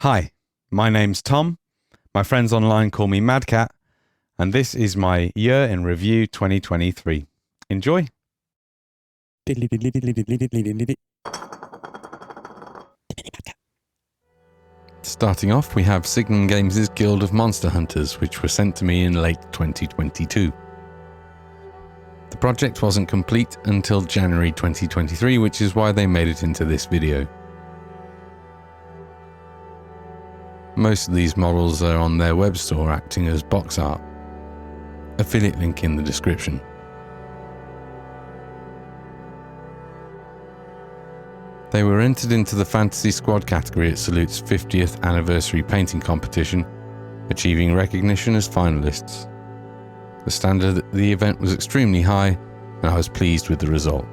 Hi, my name's Tom. My friends online call me Mad Cat, and this is my Year in Review 2023. Enjoy. Starting off, we have Signum Games' Guild of Monster Hunters, which were sent to me in late 2022. The project wasn't complete until January 2023, which is why they made it into this video. Most of these models are on their web store acting as box art. Affiliate link in the description. They were entered into the Fantasy Squad category at Salute's 50th anniversary painting competition, achieving recognition as finalists. The standard of the event was extremely high, and I was pleased with the result.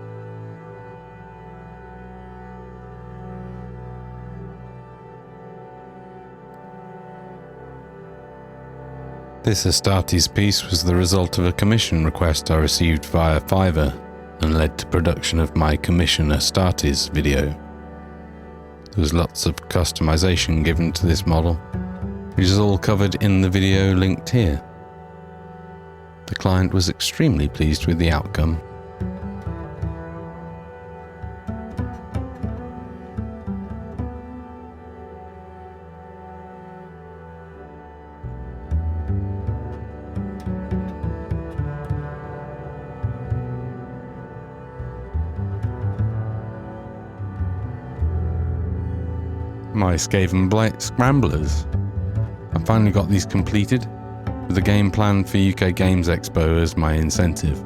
This Astartes piece was the result of a commission request I received via Fiverr and led to production of my Commission Astartes video. There was lots of customization given to this model, which is all covered in the video linked here. The client was extremely pleased with the outcome. My Skaven Blight Scramblers. I finally got these completed, with a game plan for UK Games Expo as my incentive.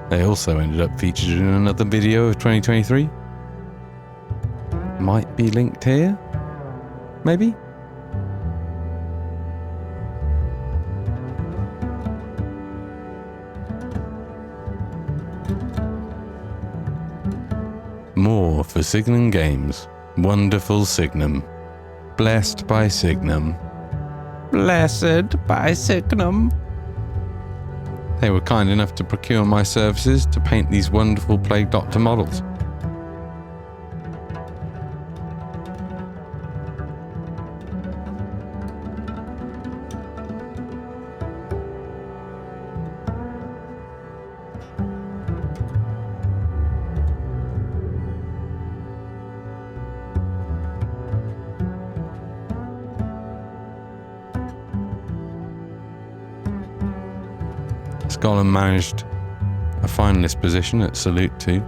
They also ended up featured in another video of 2023. Might be linked here? Maybe? More for Signum Games. Wonderful Signum. Blessed by Signum. Blessed by Signum. They were kind enough to procure my services to paint these wonderful Plague Doctor models. Scotland managed a finalist position at Salute 2,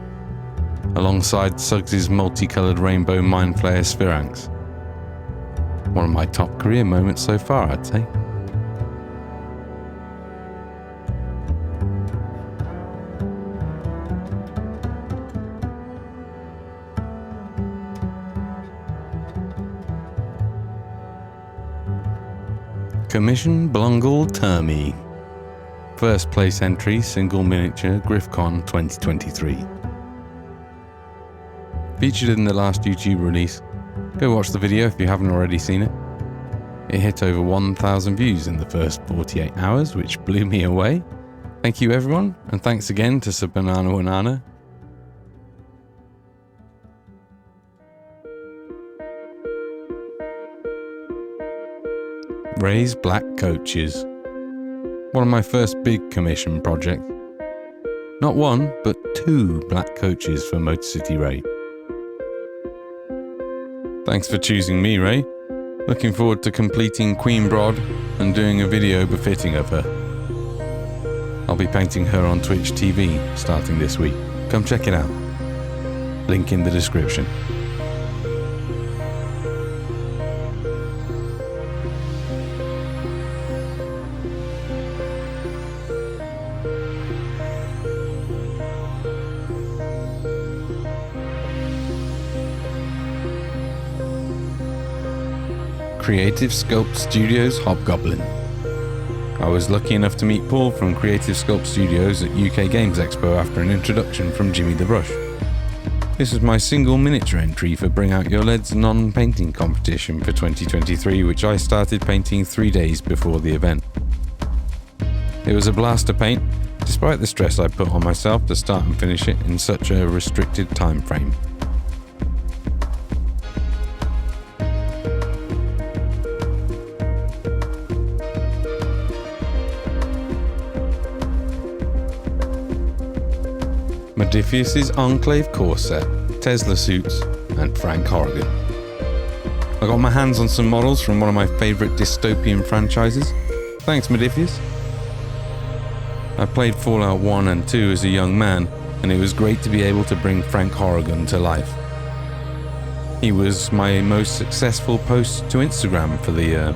alongside Suggs' multicoloured rainbow Mindflayer Spheranx. One of my top career moments so far, I'd say. Commission Blungle Termi. First place entry, single miniature, Griffcon 2023. Featured in the last YouTube release. Go watch the video if you haven't already seen it. It hit over 1,000 views in the first 48 hours, which blew me away. Thank you everyone, and thanks again to Sabanana Wanana. Ray's Black Coaches. One of my first big commission projects. Not one, but 2 black coaches for Motor City Ray. Thanks for choosing me, Ray. Looking forward to completing Queen Broad and doing a video befitting of her. I'll be painting her on Twitch TV starting this week. Come check it out. Link in the description. Creative Sculpt Studios Hobgoblin. I was lucky enough to meet Paul from Creative Sculpt Studios at UK Games Expo after an introduction from Jimmy the Brush. This is my single miniature entry for Bring Out Your Leads non-painting competition for 2023, which I started painting 3 days before the event. It was a blast to paint, despite the stress I put on myself to start and finish it in such a restricted time frame. Modiphius's Enclave core set, Tesla suits, and Frank Horrigan. I got my hands on some models from one of my favourite dystopian franchises. Thanks, Modiphius. I played Fallout 1 and 2 as a young man, and it was great to be able to bring Frank Horrigan to life. He was my most successful post to Instagram for the year.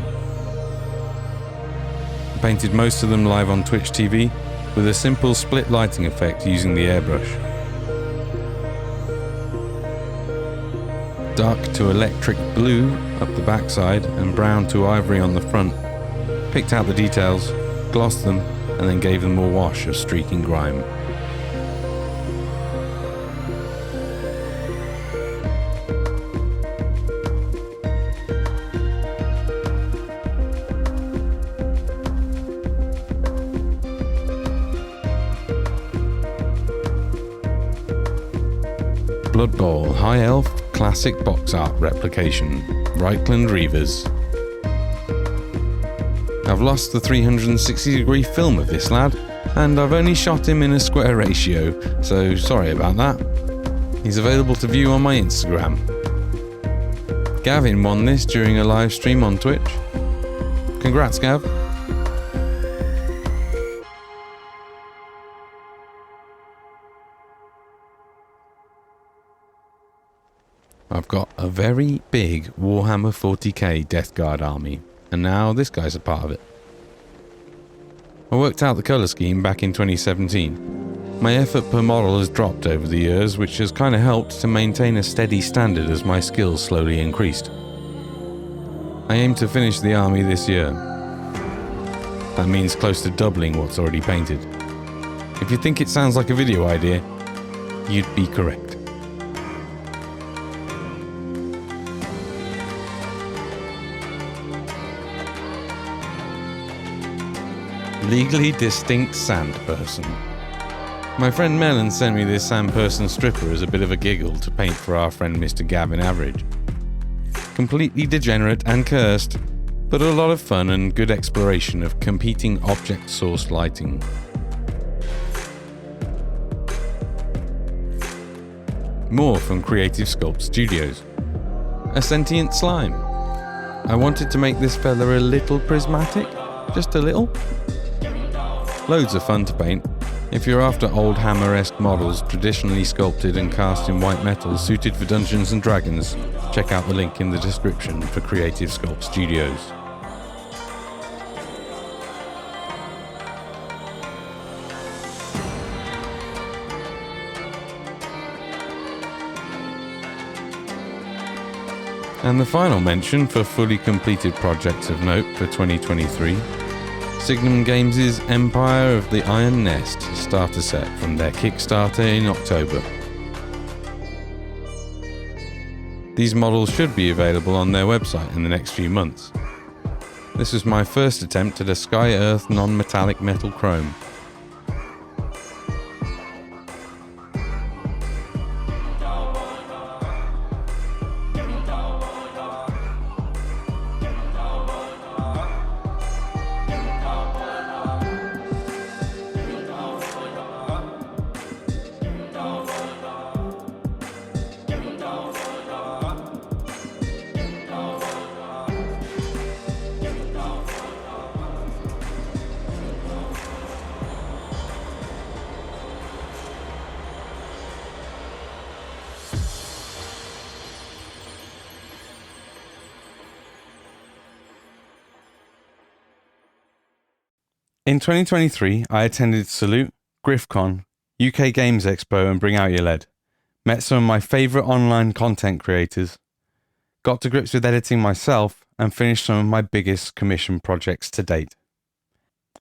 I painted most of them live on Twitch TV with a simple split lighting effect using the airbrush. Dark to electric blue up the backside and brown to ivory on the front. Picked out the details, glossed them, and then gave them a wash of streaking grime. Blood Bowl High Elf Classic Box Art Replication, Reichland Reavers. I've lost the 360-degree film of this lad, and I've only shot him in a square ratio, so sorry about that. He's available to view on my Instagram. Gavin won this during a live stream on Twitch. Congrats, Gav. I've got a very big Warhammer 40k Death Guard army, and now this guy's a part of it. I worked out the colour scheme back in 2017. My effort per model has dropped over the years, which has kind of helped to maintain a steady standard as my skills slowly increased. I aim to finish the army this year. That means close to doubling what's already painted. If you think it sounds like a video idea, you'd be correct. Legally distinct sand person. My friend Melon sent me this sand person stripper as a bit of a giggle to paint for our friend Mr. Gavin Average. Completely degenerate and cursed, but a lot of fun and good exploration of competing object source lighting. More from Creative Sculpt Studios. A sentient slime. I wanted to make this fella a little prismatic, just a little. Loads of fun to paint. If you're after old Hammer-esque models traditionally sculpted and cast in white metal suited for Dungeons & Dragons, check out the link in the description for Creative Sculpt Studios. And the final mention for fully completed projects of note for 2023. Signum Games' Empire of the Iron Nest starter set from their Kickstarter in October. These models should be available on their website in the next few months. This was my first attempt at a Sky-Earth non-metallic metal chrome. In 2023, I attended Salute, GriffCon, UK Games Expo and Bring Out Your LED. Met some of my favourite online content creators. Got to grips with editing myself and finished some of my biggest commission projects to date.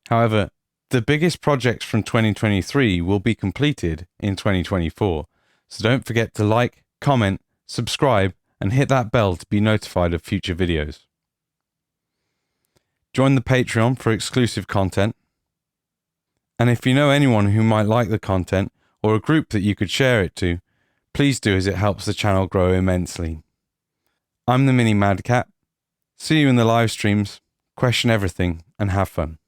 However, the biggest projects from 2023 will be completed in 2024, so don't forget to like, comment, subscribe and hit that bell to be notified of future videos. Join the Patreon for exclusive content. And if you know anyone who might like the content or a group that you could share it to, please do, as it helps the channel grow immensely. I'm the Mini Madcat. See you in the live streams, question everything and have fun.